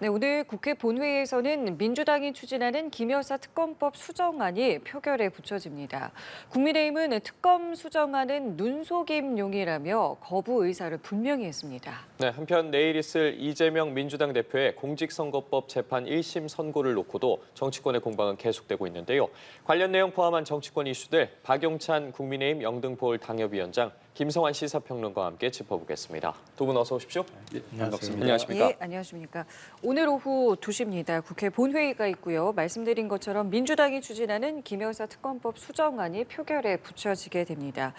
네, 오늘 국회 본회의에서는 민주당이 추진하는 김 여사 특검법 수정안이 표결에 붙여집니다. 국민의힘은 특검 수정안은 눈속임용이라며 거부 의사를 분명히 했습니다. 네, 한편 내일 있을 이재명 민주당 대표의 공직선거법 재판 1심 선고를 놓고도 정치권의 공방은 계속되고 있는데요. 관련 내용 포함한 정치권 이슈들 박용찬 국민의힘 영등포을 당협위원장, 김성환 시사평론가와 함께 짚어보겠습니다. 두 분 어서 오십시오. 네, 반갑습니다. 안녕하십니까? 예, 안녕하십니까. 오늘 오후 2시입니다. 국회 본회의가 있고요. 말씀드린 것처럼 민주당이 추진하는 김 여사 특검법 수정안이 표결에 붙여지게 됩니다.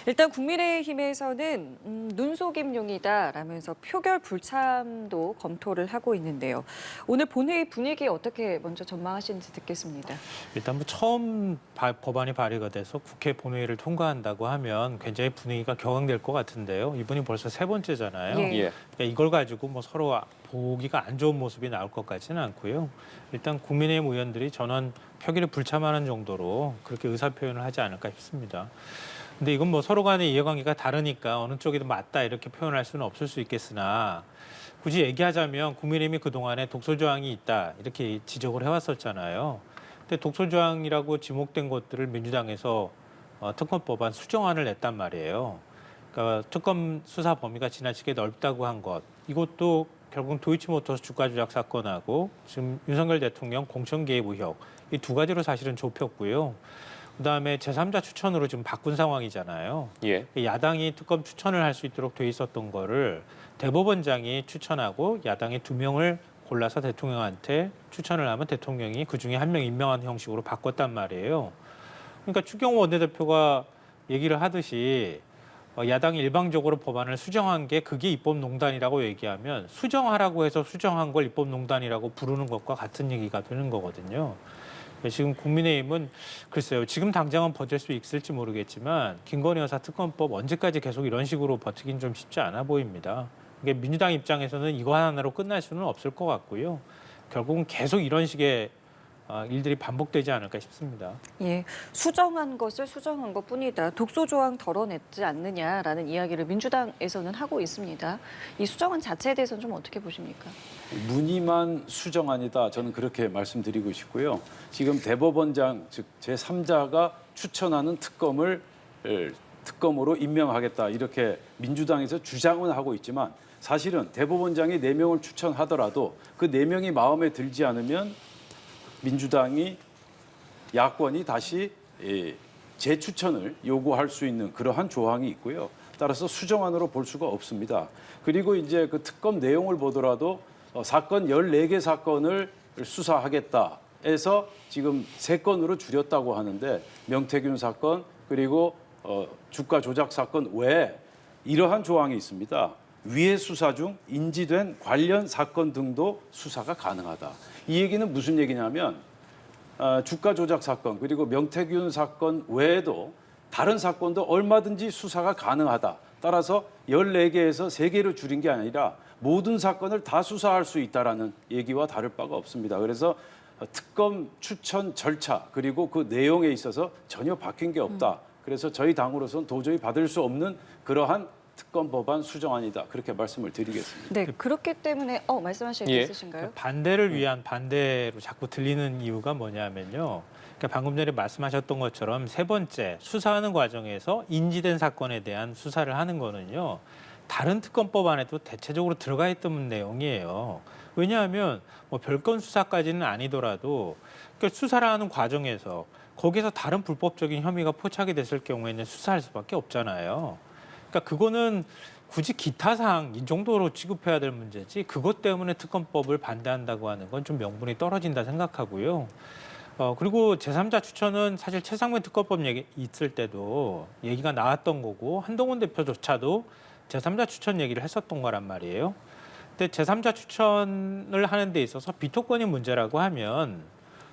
일단 국민의힘에서는 눈속임용이다라면서 표결 불참도 검토를 하고 있는데요. 오늘 본회의 분위기 어떻게 먼저 전망하시는지 듣겠습니다. 일단 처음 법안이 발의가 돼서 국회 본회의를 통과한다고 하면 굉장히 분위기가 격앙될 것 같은데요. 이번이 벌써 세 번째잖아요. 예. 예. 그러니까 이걸 가지고 서로 보기가 안 좋은 모습이 나올 것 같지는 않고요. 일단 국민의힘 의원들이 전원 표결에 불참하는 정도로 그렇게 의사 표현을 하지 않을까 싶습니다. 근데 이건 서로 간의 이해관계가 다르니까 어느 쪽이 더 맞다 이렇게 표현할 수는 없을 수 있겠으나 굳이 얘기하자면 국민의힘이 그동안에 독소조항이 있다 이렇게 지적을 해왔었잖아요. 근데 독소조항이라고 지목된 것들을 민주당에서 특검법안 수정안을 냈단 말이에요. 그러니까 특검 수사 범위가 지나치게 넓다고 한 것. 이것도 결국 도이치모터스 주가 조작 사건하고 지금 윤석열 대통령 공천 개입 의혹 이 두 가지로 사실은 좁혔고요. 그다음에 제3자 추천으로 지금 바꾼 상황이잖아요. 예. 야당이 특검 추천을 할 수 있도록 돼 있었던 거를 대법원장이 추천하고 야당의 2명을 골라서 대통령한테 추천을 하면 대통령이 그중에 1명 임명하는 형식으로 바꿨단 말이에요. 그러니까 추경호 원내대표가 얘기를 하듯이 야당이 일방적으로 법안을 수정한 게 그게 입법농단이라고 얘기하면 수정하라고 해서 수정한 걸 입법농단이라고 부르는 것과 같은 얘기가 되는 거거든요. 지금 국민의힘은 글쎄요. 지금 당장은 버틸 수 있을지 모르겠지만 김건희 여사 특검법 언제까지 계속 이런 식으로 버티긴 좀 쉽지 않아 보입니다. 이게 민주당 입장에서는 이거 하나로 끝날 수는 없을 것 같고요. 결국은 계속 이런 식의 일들이 반복되지 않을까 싶습니다. 예, 수정한 것을 수정한 것뿐이다. 독소조항 덜어냈지 않느냐라는 이야기를 민주당에서는 하고 있습니다. 이 수정안 자체에 대해서는 좀 어떻게 보십니까? 무늬만 수정안이다. 저는 그렇게 말씀드리고 싶고요. 지금 대법원장 즉 제3자가 추천하는 특검으로 임명하겠다 이렇게 민주당에서 주장은 하고 있지만 사실은 대법원장이 4명을 추천하더라도 그 4명이 마음에 들지 않으면 민주당이 야권이 다시 재추천을 요구할 수 있는 그러한 조항이 있고요. 따라서 수정안으로 볼 수가 없습니다. 그리고 이제 그 특검 내용을 보더라도 사건 14개 사건을 수사하겠다 해서 지금 3건으로 줄였다고 하는데 명태균 사건 그리고 주가 조작 사건 외에 이러한 조항이 있습니다. 위해 수사 중 인지된 관련 사건 등도 수사가 가능하다. 이 얘기는 무슨 얘기냐면 주가 조작 사건 그리고 명태균 사건 외에도 다른 사건도 얼마든지 수사가 가능하다. 따라서 14개에서 3개로 줄인 게 아니라 모든 사건을 다 수사할 수 있다라는 얘기와 다를 바가 없습니다. 그래서 특검 추천 절차 그리고 그 내용에 있어서 전혀 바뀐 게 없다. 그래서 저희 당으로서는 도저히 받을 수 없는 그러한 특검 법안 수정안이다. 그렇게 말씀을 드리겠습니다. 네, 그렇기 때문에 말씀하실 게 예. 있으신가요? 반대를 위한 반대로 자꾸 들리는 이유가 뭐냐면요. 그러니까 방금 전에 말씀하셨던 것처럼 세 번째 수사하는 과정에서 인지된 사건에 대한 수사를 하는 거는요. 다른 특검법 안에도 대체적으로 들어가 있던 내용이에요. 왜냐하면 별건 수사까지는 아니더라도 그러니까 수사를 하는 과정에서 거기서 다른 불법적인 혐의가 포착이 됐을 경우에는 수사할 수밖에 없잖아요. 그러니까 그거는 굳이 기타 사항 이 정도로 취급해야 될 문제지 그것 때문에 특검법을 반대한다고 하는 건 좀 명분이 떨어진다 생각하고요. 그리고 제3자 추천은 사실 최상면 특검법 얘기 있을 때도 얘기가 나왔던 거고 한동훈 대표조차도 제3자 추천 얘기를 했었던 거란 말이에요. 근데 제3자 추천을 하는 데 있어서 비토권이 문제라고 하면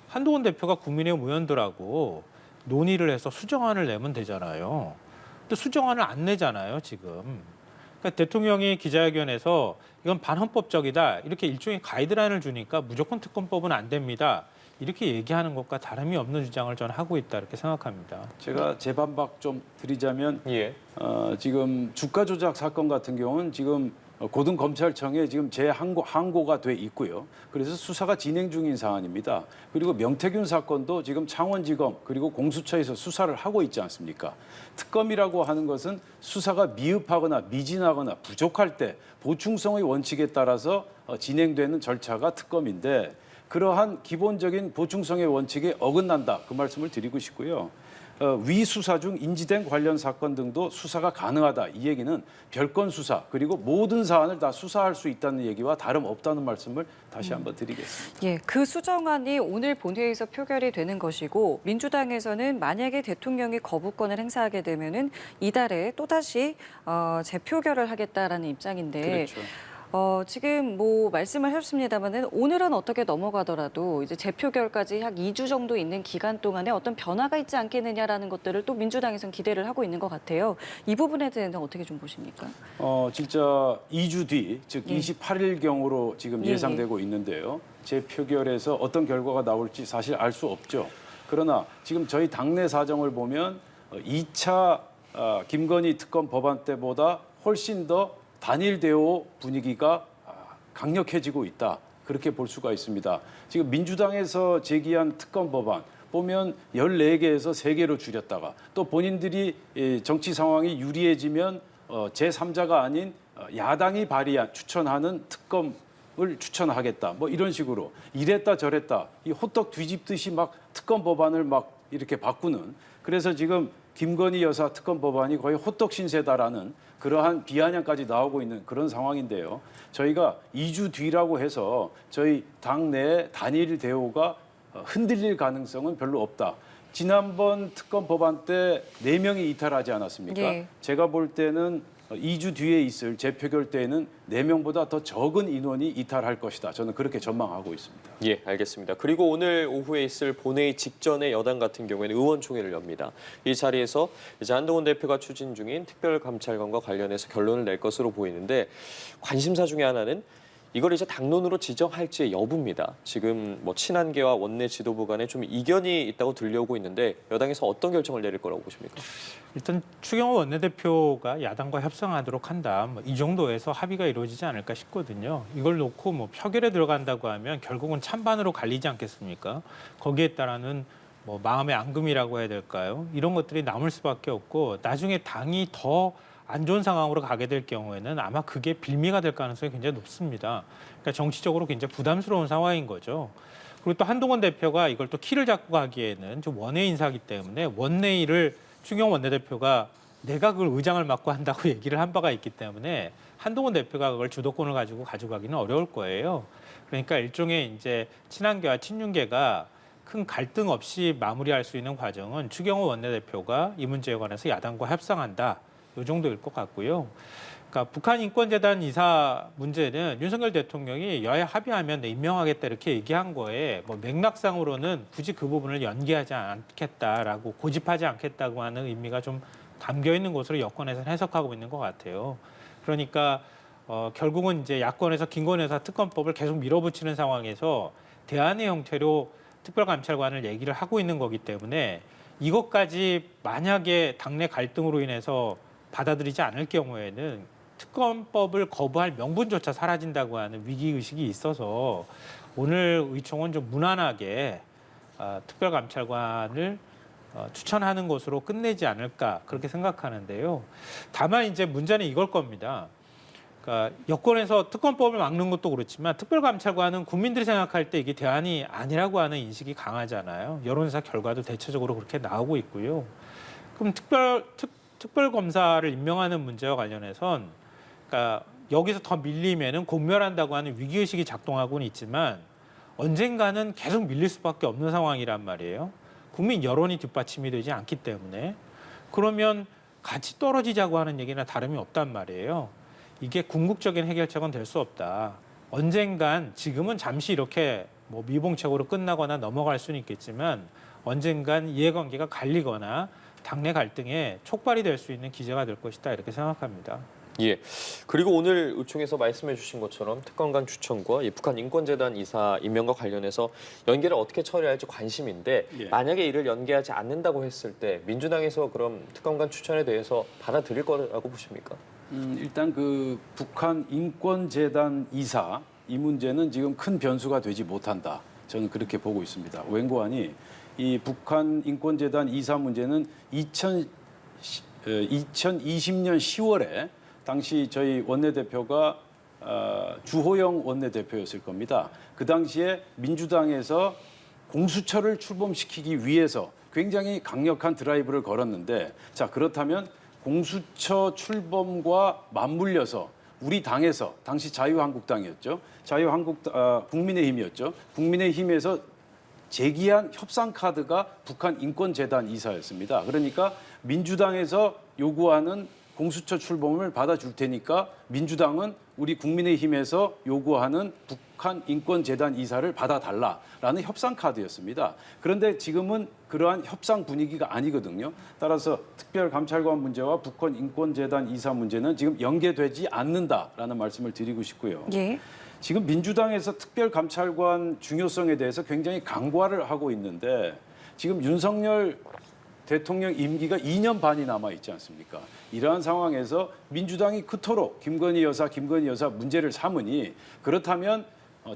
한동훈 대표가 국민의힘 의원들하고 논의를 해서 수정안을 내면 되잖아요. 근데 수정안을 안 내잖아요, 지금. 그러니까 대통령이 기자회견에서 이건 반헌법적이다. 이렇게 일종의 가이드라인을 주니까 무조건 특검법은 안 됩니다. 이렇게 얘기하는 것과 다름이 없는 주장을 저는 하고 있다 이렇게 생각합니다. 제가 재반박 좀 드리자면 예. 지금 주가 조작 사건 같은 경우는 지금 고등검찰청에 지금 항고가 돼 있고요. 그래서 수사가 진행 중인 사안입니다. 그리고 명태균 사건도 지금 창원지검 그리고 공수처에서 수사를 하고 있지 않습니까? 특검이라고 하는 것은 수사가 미흡하거나 미진하거나 부족할 때 보충성의 원칙에 따라서 진행되는 절차가 특검인데 그러한 기본적인 보충성의 원칙에 어긋난다. 그 말씀을 드리고 싶고요. 위 수사 중 인지된 관련 사건 등도 수사가 가능하다. 이 얘기는 별건 수사 그리고 모든 사안을 다 수사할 수 있다는 얘기와 다름없다는 말씀을 다시 한번 드리겠습니다. 예, 그 수정안이 오늘 본회의에서 표결이 되는 것이고 민주당에서는 만약에 대통령이 거부권을 행사하게 되면은 이달에 또다시 재표결을 하겠다라는 입장인데 그렇죠. 지금 뭐 말씀을 하셨습니다만은 오늘은 어떻게 넘어가더라도 이제 재표결까지 약 2주 정도 있는 기간 동안에 어떤 변화가 있지 않겠느냐라는 것들을 또 민주당에서는 기대를 하고 있는 것 같아요. 이 부분에 대해서는 어떻게 좀 보십니까? 진짜 2주 뒤, 즉 28일경으로 지금 예상되고 있는데요. 재표결에서 어떤 결과가 나올지 사실 알 수 없죠. 그러나 지금 저희 당내 사정을 보면 2차 김건희 특검 법안 때보다 훨씬 더 단일 대오 분위기가 강력해지고 있다. 그렇게 볼 수가 있습니다. 지금 민주당에서 제기한 특검 법안 보면 14개에서 3개로 줄였다가 또 본인들이 정치 상황이 유리해지면 제3자가 아닌 야당이 추천하는 특검을 추천하겠다. 뭐 이런 식으로 이랬다 저랬다. 이 호떡 뒤집듯이 막 특검 법안을 막 이렇게 바꾸는 그래서 지금 김건희 여사 특검 법안이 거의 호떡 신세다라는 그러한 비아냥까지 나오고 있는 그런 상황인데요. 저희가 2주 뒤라고 해서 저희 당내 단일 대오가 흔들릴 가능성은 별로 없다. 지난번 특검 법안 때 4명이 이탈하지 않았습니까? 예. 제가 볼 때는 2주 뒤에 있을 재표결 때에는 4명보다 더 적은 인원이 이탈할 것이다. 저는 그렇게 전망하고 있습니다. 예, 알겠습니다. 그리고 오늘 오후에 있을 본회의 직전에 여당 같은 경우에는 의원총회를 엽니다. 이 자리에서 이제 한동훈 대표가 추진 중인 특별감찰관과 관련해서 결론을 낼 것으로 보이는데 관심사 중에 하나는 이걸 이제 당론으로 지정할지의 여부입니다. 지금 뭐 친한계와 원내 지도부 간에 좀 이견이 있다고 들려오고 있는데 여당에서 어떤 결정을 내릴 거라고 보십니까? 일단 추경호 원내대표가 야당과 협상하도록 한다. 뭐 이 정도에서 합의가 이루어지지 않을까 싶거든요. 이걸 놓고 뭐 표결에 들어간다고 하면 결국은 찬반으로 갈리지 않겠습니까? 거기에 따라는 뭐 마음의 앙금이라고 해야 될까요? 이런 것들이 남을 수밖에 없고 나중에 당이 더 안 좋은 상황으로 가게 될 경우에는 아마 그게 빌미가 될 가능성이 굉장히 높습니다. 그러니까 정치적으로 굉장히 부담스러운 상황인 거죠. 그리고 또 한동훈 대표가 이걸 또 키를 잡고 가기에는 좀 원외 인사기 때문에 원내일을 추경호 원내대표가 내가 그걸 의장을 맡고 한다고 얘기를 한 바가 있기 때문에 한동훈 대표가 그걸 주도권을 가져가기는 어려울 거예요. 그러니까 일종의 이제 친한계와 친윤계가 큰 갈등 없이 마무리할 수 있는 과정은 추경호 원내대표가 이 문제에 관해서 야당과 협상한다. 이 정도일 것 같고요. 그러니까 북한 인권재단 이사 문제는 윤석열 대통령이 여야 합의하면 임명하겠다 이렇게 얘기한 거에 뭐 맥락상으로는 굳이 그 부분을 연기하지 않겠다라고 고집하지 않겠다고 하는 의미가 좀 담겨 있는 것으로 여권에서는 해석하고 있는 것 같아요. 그러니까 결국은 이제 야권에서 김건희 여사 특검법을 계속 밀어붙이는 상황에서 대안의 형태로 특별감찰관을 얘기를 하고 있는 거기 때문에 이것까지 만약에 당내 갈등으로 인해서 받아들이지 않을 경우에는 특검법을 거부할 명분조차 사라진다고 하는 위기의식이 있어서 오늘 의총은 좀 무난하게 특별감찰관을 추천하는 것으로 끝내지 않을까 그렇게 생각하는데요. 다만 이제 문제는 이걸 겁니다. 그러니까 여권에서 특검법을 막는 것도 그렇지만 특별감찰관은 국민들이 생각할 때 이게 대안이 아니라고 하는 인식이 강하잖아요. 여론조사 결과도 대체적으로 그렇게 나오고 있고요. 그럼 특별검사를 임명하는 문제와 관련해선 그러니까 여기서 더 밀리면은 공멸한다고 하는 위기의식이 작동하고는 있지만 언젠가는 계속 밀릴 수밖에 없는 상황이란 말이에요. 국민 여론이 뒷받침이 되지 않기 때문에 그러면 같이 떨어지자고 하는 얘기나 다름이 없단 말이에요. 이게 궁극적인 해결책은 될 수 없다. 언젠간 지금은 잠시 이렇게 뭐 미봉책으로 끝나거나 넘어갈 수는 있겠지만 언젠간 이해관계가 갈리거나 당내 갈등에 촉발이 될 수 있는 기제가 될 것이다 이렇게 생각합니다. 예. 그리고 오늘 의총에서 말씀해 주신 것처럼 특검관 추천과 이 북한 인권재단 이사 임명과 관련해서 연계를 어떻게 처리할지 관심인데 만약에 이를 연계하지 않는다고 했을 때 민주당에서 그럼 특검관 추천에 대해서 받아들일 거라고 보십니까? 일단 그 북한 인권재단 이사 이 문제는 지금 큰 변수가 되지 못한다. 저는 그렇게 보고 있습니다. 웬고하니 이 북한 인권재단 이사 문제는 2020년 10월에 당시 저희 원내대표가 주호영 원내대표였을 겁니다. 그 당시에 민주당에서 공수처를 출범시키기 위해서 굉장히 강력한 드라이브를 걸었는데, 자 그렇다면 공수처 출범과 맞물려서 우리 당에서, 당시 자유한국당이었죠. 국민의힘이었죠. 국민의힘에서 제기한 협상 카드가 북한 인권재단 이사였습니다. 그러니까 민주당에서 요구하는 공수처 출범을 받아줄 테니까 민주당은 우리 국민의힘에서 요구하는 북한 인권재단 이사를 받아달라라는 협상 카드였습니다. 그런데 지금은 그러한 협상 분위기가 아니거든요. 따라서 특별감찰관 문제와 북한 인권재단 이사 문제는 지금 연계되지 않는다라는 말씀을 드리고 싶고요. 예. 지금 민주당에서 특별감찰관 중요성에 대해서 굉장히 강과를 하고 있는데, 지금 윤석열 대통령 임기가 2년 반이 남아 있지 않습니까? 이러한 상황에서 민주당이 그토록 김건희 여사 문제를 삼으니, 그렇다면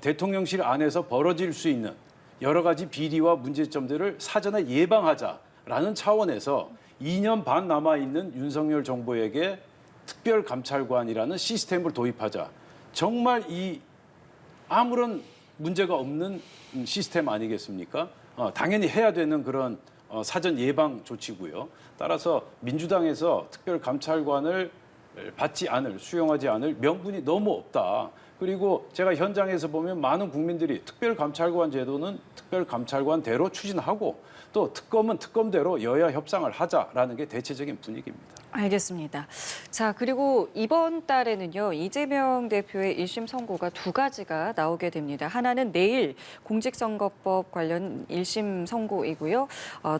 대통령실 안에서 벌어질 수 있는 여러 가지 비리와 문제점들을 사전에 예방하자라는 차원에서 2년 반 남아 있는 윤석열 정부에게 특별감찰관이라는 시스템을 도입하자. 정말 이 아무런 문제가 없는 시스템 아니겠습니까? 당연히 해야 되는 그런 사전 예방 조치고요. 따라서 민주당에서 특별감찰관을 수용하지 않을 명분이 너무 없다. 그리고 제가 현장에서 보면 많은 국민들이 특별감찰관 제도는 특별감찰관대로 추진하고, 또 특검은 특검대로 여야 협상을 하자라는 게 대체적인 분위기입니다. 알겠습니다. 자, 그리고 이번 달에는요, 이재명 대표의 1심 선고가 두 가지가 나오게 됩니다. 하나는 내일 공직선거법 관련 1심 선고이고요.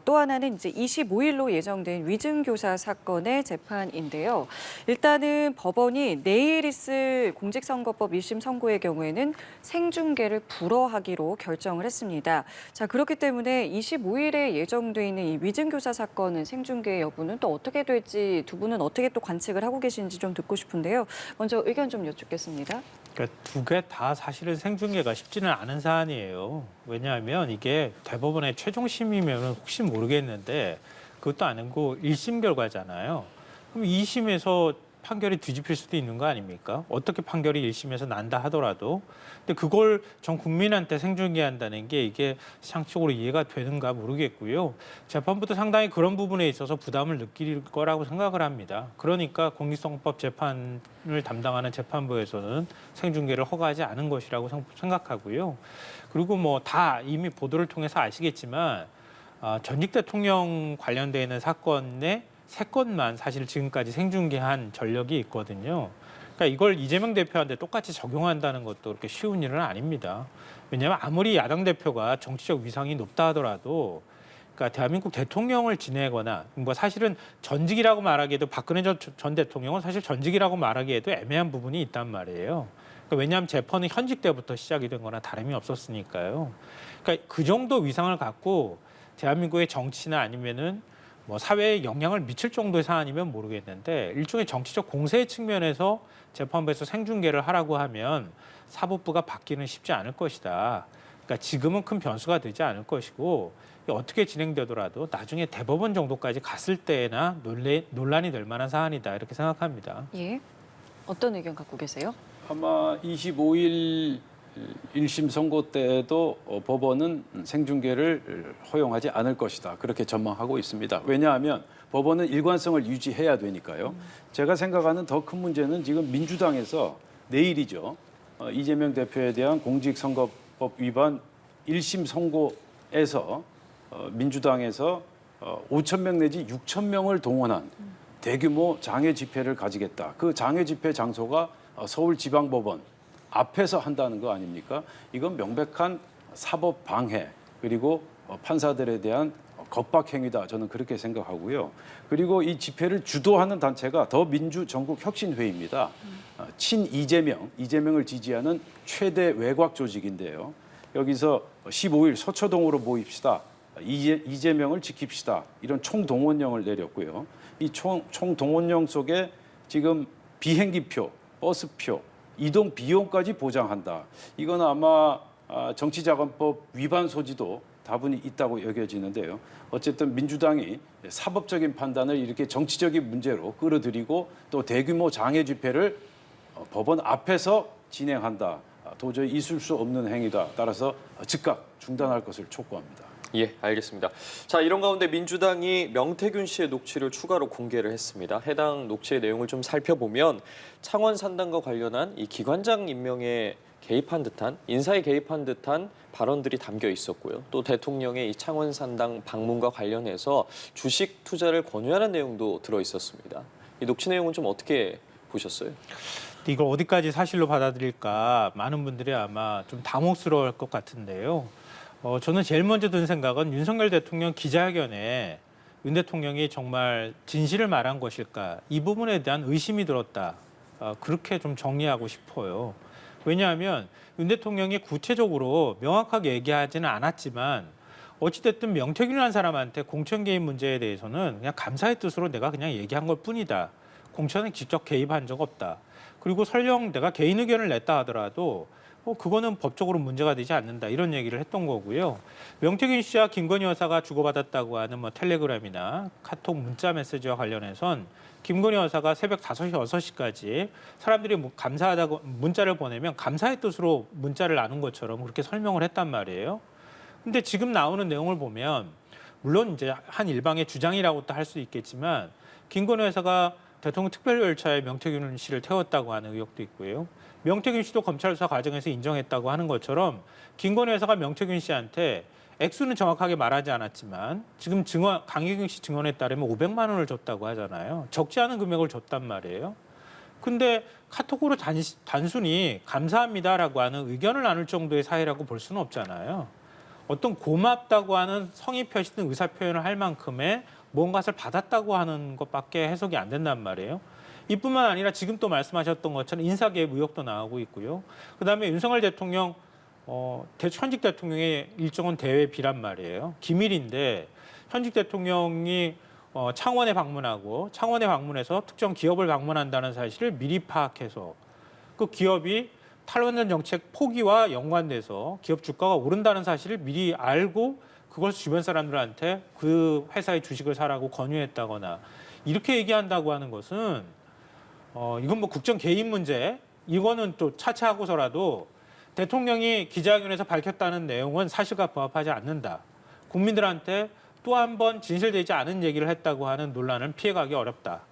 또 하나는 이제 25일로 예정된 위증교사 사건의 재판인데요. 일단은 법원이 내일 있을 공직선거법 1심 선고의 경우에는 생중계를 불허하기로 결정을 했습니다. 자, 그렇기 때문에 25일에 예정돼 있는 이 위증교사 사건은 생중계 여부는 또 어떻게 될지 두 분은 어떻게 또 관측을 하고 계신지 좀 듣고 싶은데요. 먼저 의견 좀 여쭙겠습니다. 그러니까 두 개 다 사실은 생중계가 쉽지는 않은 사안이에요. 왜냐하면 이게 대법원의 최종 심의면 혹시 모르겠는데 그것도 아니고 1심 결과잖아요. 그럼 2심에서 판결이 뒤집힐 수도 있는 거 아닙니까? 어떻게 판결이 1심에서 난다 하더라도. 근데 그걸 전 국민한테 생중계한다는 게 이게 상식적으로 이해가 되는가 모르겠고요. 재판부도 상당히 그런 부분에 있어서 부담을 느낄 거라고 생각을 합니다. 그러니까 공직선거법 재판을 담당하는 재판부에서는 생중계를 허가하지 않은 것이라고 생각하고요. 그리고 뭐 다 이미 보도를 통해서 아시겠지만 전직 대통령 관련돼 있는 사건에 3건만 사실 지금까지 생중계한 전력이 있거든요. 그러니까 이걸 이재명 대표한테 똑같이 적용한다는 것도 그렇게 쉬운 일은 아닙니다. 왜냐하면 아무리 야당 대표가 정치적 위상이 높다 하더라도, 그러니까 대한민국 대통령을 지내거나 뭐 사실은 전직이라고 말하기에도 박근혜 전 대통령은 사실 전직이라고 말하기에도 애매한 부분이 있단 말이에요. 그러니까 왜냐하면 재판은 현직 때부터 시작이 된 거나 다름이 없었으니까요. 그러니까 그 정도 위상을 갖고 대한민국의 정치나 아니면은 뭐 사회에 영향을 미칠 정도의 사안이면 모르겠는데, 일종의 정치적 공세의 측면에서 재판부에서 생중계를 하라고 하면 사법부가 받기는 쉽지 않을 것이다. 그러니까 지금은 큰 변수가 되지 않을 것이고, 어떻게 진행되더라도 나중에 대법원 정도까지 갔을 때나 논란이 될 만한 사안이다, 이렇게 생각합니다. 예. 어떤 의견 갖고 계세요? 아마 25일 1심 선고 때에도 법원은 생중계를 허용하지 않을 것이다. 그렇게 전망하고 있습니다. 왜냐하면 법원은 일관성을 유지해야 되니까요. 제가 생각하는 더 큰 문제는 지금 민주당에서 내일이죠. 이재명 대표에 대한 공직선거법 위반 1심 선고에서 민주당에서 5,000명 내지 6,000명을 동원한 대규모 장외 집회를 가지겠다. 그 장외 집회 장소가 서울지방법원 앞에서 한다는 거 아닙니까? 이건 명백한 사법 방해, 그리고 판사들에 대한 겁박 행위다. 저는 그렇게 생각하고요. 그리고 이 집회를 주도하는 단체가 더민주 전국혁신회의입니다. 이재명을 지지하는 최대 외곽 조직인데요. 여기서 15일 서초동으로 모입시다. 이재명을 지킵시다. 이런 총동원령을 내렸고요. 이 총동원령 속에 지금 비행기표, 버스표, 이동 비용까지 보장한다. 이건 아마 정치자금법 위반 소지도 다분히 있다고 여겨지는데요. 어쨌든 민주당이 사법적인 판단을 이렇게 정치적인 문제로 끌어들이고 또 대규모 장애 집회를 법원 앞에서 진행한다. 도저히 있을 수 없는 행위다. 따라서 즉각 중단할 것을 촉구합니다. 예, 알겠습니다. 자, 이런 가운데 민주당이 명태균 씨의 녹취를 추가로 공개를 했습니다. 해당 녹취의 내용을 좀 살펴보면 창원 산당과 관련한 이 기관장 임명에 개입한 듯한 인사에 개입한 듯한 발언들이 담겨 있었고요. 또 대통령의 이 창원 산당 방문과 관련해서 주식 투자를 권유하는 내용도 들어 있었습니다. 이 녹취 내용은 좀 어떻게 보셨어요? 이걸 어디까지 사실로 받아들일까 많은 분들이 아마 좀 당혹스러울 것 같은데요. 저는 제일 먼저 든 생각은 윤석열 대통령 기자회견에 윤 대통령이 정말 진실을 말한 것일까 이 부분에 대한 의심이 들었다. 그렇게 좀 정리하고 싶어요. 왜냐하면 윤 대통령이 구체적으로 명확하게 얘기하지는 않았지만 어찌됐든 명태균이라는 사람한테 공천 개입 문제에 대해서는 그냥 감사의 뜻으로 내가 그냥 얘기한 것 뿐이다. 공천에 직접 개입한 적 없다. 그리고 설령 내가 개인 의견을 냈다 하더라도 그거는 법적으로 문제가 되지 않는다. 이런 얘기를 했던 거고요. 명태균 씨와 김건희 여사가 주고받았다고 하는 텔레그램이나 카톡 문자 메시지와 관련해선 김건희 여사가 새벽 5시, 6시까지 사람들이 감사하다고 문자를 보내면 감사의 뜻으로 문자를 나눈 것처럼 그렇게 설명을 했단 말이에요. 근데 지금 나오는 내용을 보면 물론 이제 한 일방의 주장이라고도 할 수 있겠지만 김건희 여사가 대통령 특별열차에 명태균 씨를 태웠다고 하는 의혹도 있고요. 명태균 씨도 검찰 수사 과정에서 인정했다고 하는 것처럼 김건희 여사가 명태균 씨한테 액수는 정확하게 말하지 않았지만 지금 강혜경 씨 증언에 따르면 500만 원을 줬다고 하잖아요. 적지 않은 금액을 줬단 말이에요. 근데 카톡으로 단순히 감사합니다라고 하는 의견을 나눌 정도의 사이라고 볼 수는 없잖아요. 어떤 고맙다고 하는 성의 표시든 의사 표현을 할 만큼의 뭔가를 받았다고 하는 것밖에 해석이 안 된단 말이에요. 이뿐만 아니라 지금 또 말씀하셨던 것처럼 인사개입 의혹도 나오고 있고요. 그다음에 윤석열 대통령 현직 대통령의 일정은 대외비란 말이에요. 기밀인데 현직 대통령이 창원에 방문하고 창원에 방문해서 특정 기업을 방문한다는 사실을 미리 파악해서 그 기업이 탈원전 정책 포기와 연관돼서 기업 주가가 오른다는 사실을 미리 알고 그걸 주변 사람들한테 그 회사의 주식을 사라고 권유했다거나 이렇게 얘기한다고 하는 것은 이건 뭐 국정 개입 문제 이거는 또 차치하고서라도 대통령이 기자회견에서 밝혔다는 내용은 사실과 부합하지 않는다. 국민들한테 또 한 번 진실되지 않은 얘기를 했다고 하는 논란을 피해가기 어렵다.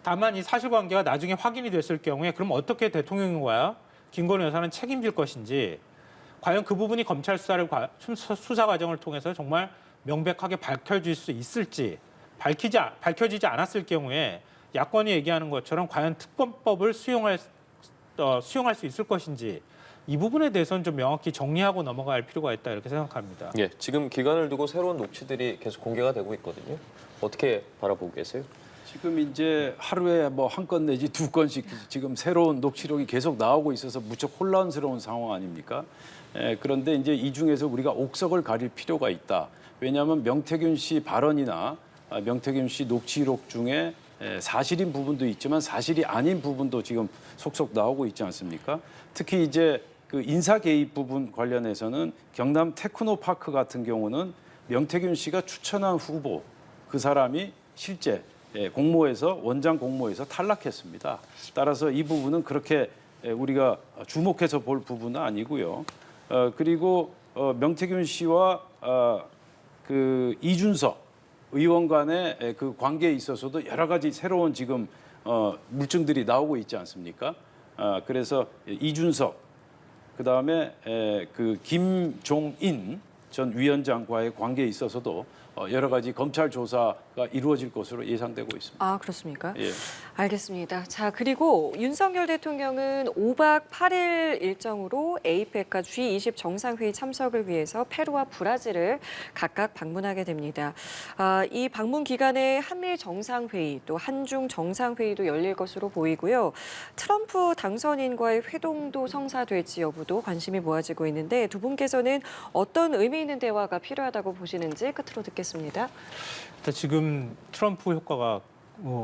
다만 이 사실관계가 나중에 확인이 됐을 경우에 그럼 어떻게 대통령과 김건희 여사는 책임질 것인지 과연 그 부분이 검찰 수사 과정을 통해서 정말 명백하게 밝혀질 수 있을지 밝혀지지 않았을 경우에 야권이 얘기하는 것처럼 과연 특검법을 수용할 수 있을 것인지 이 부분에 대해서는 좀 명확히 정리하고 넘어갈 필요가 있다 이렇게 생각합니다. 예, 지금 기간을 두고 새로운 녹취들이 계속 공개가 되고 있거든요. 어떻게 바라보고 계세요? 지금 이제 하루에 뭐 한 건 내지 두 건씩 지금 새로운 녹취록이 계속 나오고 있어서 무척 혼란스러운 상황 아닙니까? 그런데 이제 이 중에서 우리가 옥석을 가릴 필요가 있다. 왜냐하면 명태균 씨 발언이나 명태균 씨 녹취록 중에 사실인 부분도 있지만 사실이 아닌 부분도 지금 속속 나오고 있지 않습니까? 특히 이제 그 인사 개입 부분 관련해서는 경남 테크노파크 같은 경우는 명태균 씨가 추천한 후보 그 사람이 실제 공모에서 원장 공모에서 탈락했습니다. 따라서 이 부분은 그렇게 우리가 주목해서 볼 부분은 아니고요. 그리고 명태균 씨와 그 이준석 의원 간의 그 관계에 있어서도 여러 가지 새로운 지금 물증들이 나오고 있지 않습니까? 그래서 이준석 그다음에 그 김종인 전 위원장과의 관계에 있어서도 여러 가지 검찰 조사가 이루어질 것으로 예상되고 있습니다. 아, 그렇습니까? 예. 알겠습니다. 자, 그리고 윤석열 대통령은 5박 8일 일정으로 APEC과 G20 정상회의 참석을 위해서 페루와 브라질을 각각 방문하게 됩니다. 이 방문 기간에 한미 정상회의 또 한중 정상회의도 열릴 것으로 보이고요. 트럼프 당선인과의 회동도 성사될지 여부도 관심이 모아지고 있는데 두 분께서는 어떤 의미 있는 대화가 필요하다고 보시는지 끝으로 듣겠습니다. 지금 트럼프 효과가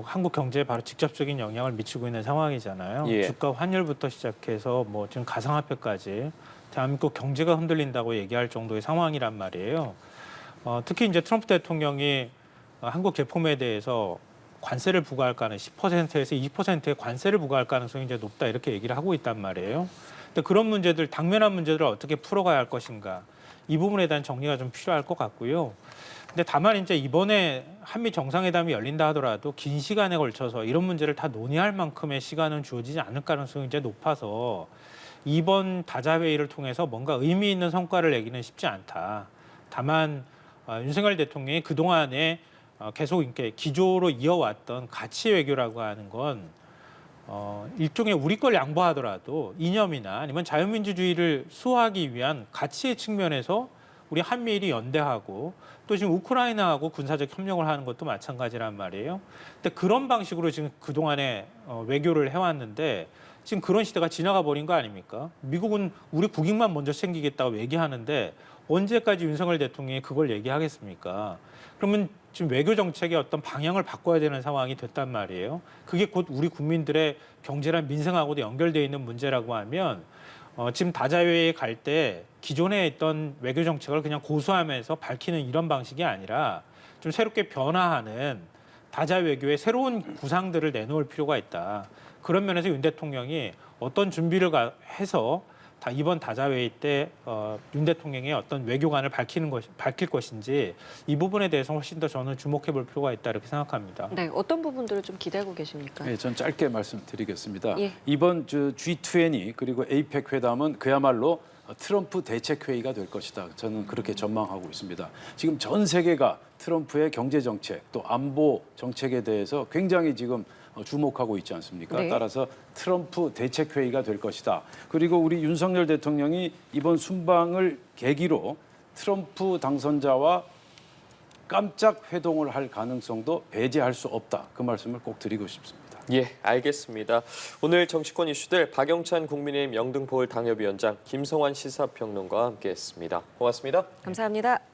한국 경제에 바로 직접적인 영향을 미치고 있는 상황이잖아요. 예. 주가 환율부터 시작해서 뭐 지금 가상화폐까지 대한민국 경제가 흔들린다고 얘기할 정도의 상황이란 말이에요. 특히 이제 트럼프 대통령이 한국 제품에 대해서 관세를 부과할 가능 10%에서 20%의 관세를 부과할 가능성이 이제 높다 이렇게 얘기를 하고 있단 말이에요. 근데 그런 문제들, 당면한 문제들을 어떻게 풀어가야 할 것인가, 이 부분에 대한 정리가 좀 필요할 것 같고요. 근데 다만 이제 이번에 한미 정상회담이 열린다 하더라도 긴 시간에 걸쳐서 이런 문제를 다 논의할 만큼의 시간은 주어지지 않을 가능성이 이제 높아서 이번 다자회의를 통해서 뭔가 의미 있는 성과를 내기는 쉽지 않다. 다만 윤석열 대통령이 그동안에 계속 이렇게 기조로 이어왔던 가치 외교라고 하는 건 일종의 우리 걸 양보하더라도 이념이나 아니면 자유민주주의를 수호하기 위한 가치의 측면에서 우리 한미일이 연대하고 또 지금 우크라이나하고 군사적 협력을 하는 것도 마찬가지란 말이에요. 근데 그런 방식으로 지금 그동안에 외교를 해왔는데 지금 그런 시대가 지나가 버린 거 아닙니까? 미국은 우리 국익만 먼저 챙기겠다고 얘기하는데 언제까지 윤석열 대통령이 그걸 얘기하겠습니까? 그러면 지금 외교 정책의 어떤 방향을 바꿔야 되는 상황이 됐단 말이에요. 그게 곧 우리 국민들의 경제랑 민생하고도 연결되어 있는 문제라고 하면 지금 다자회의에 갈 때 기존에 있던 외교 정책을 그냥 고수하면서 밝히는 이런 방식이 아니라 좀 새롭게 변화하는 다자 외교의 새로운 구상들을 내놓을 필요가 있다. 그런 면에서 윤 대통령이 어떤 준비를 해서 이번 다자회의 때 윤 대통령의 어떤 외교관을 밝힐 것인지 이 부분에 대해서 훨씬 더 저는 주목해 볼 필요가 있다 이렇게 생각합니다. 네, 어떤 부분들을 좀 기대하고 계십니까? 네, 전 짧게 말씀드리겠습니다. 예. 이번 G20 그리고 APEC 회담은 그야말로 트럼프 대책 회의가 될 것이다. 저는 그렇게 전망하고 있습니다. 지금 전 세계가 트럼프의 경제 정책 또 안보 정책에 대해서 굉장히 지금 주목하고 있지 않습니까? 네. 따라서 트럼프 대책 회의가 될 것이다. 그리고 우리 윤석열 대통령이 이번 순방을 계기로 트럼프 당선자와 깜짝 회동을 할 가능성도 배제할 수 없다. 그 말씀을 꼭 드리고 싶습니다. 예, 알겠습니다. 오늘 정치권 이슈들 박영찬 국민의힘 영등포을 당협위원장, 김성환 시사평론가와 함께했습니다. 고맙습니다. 감사합니다.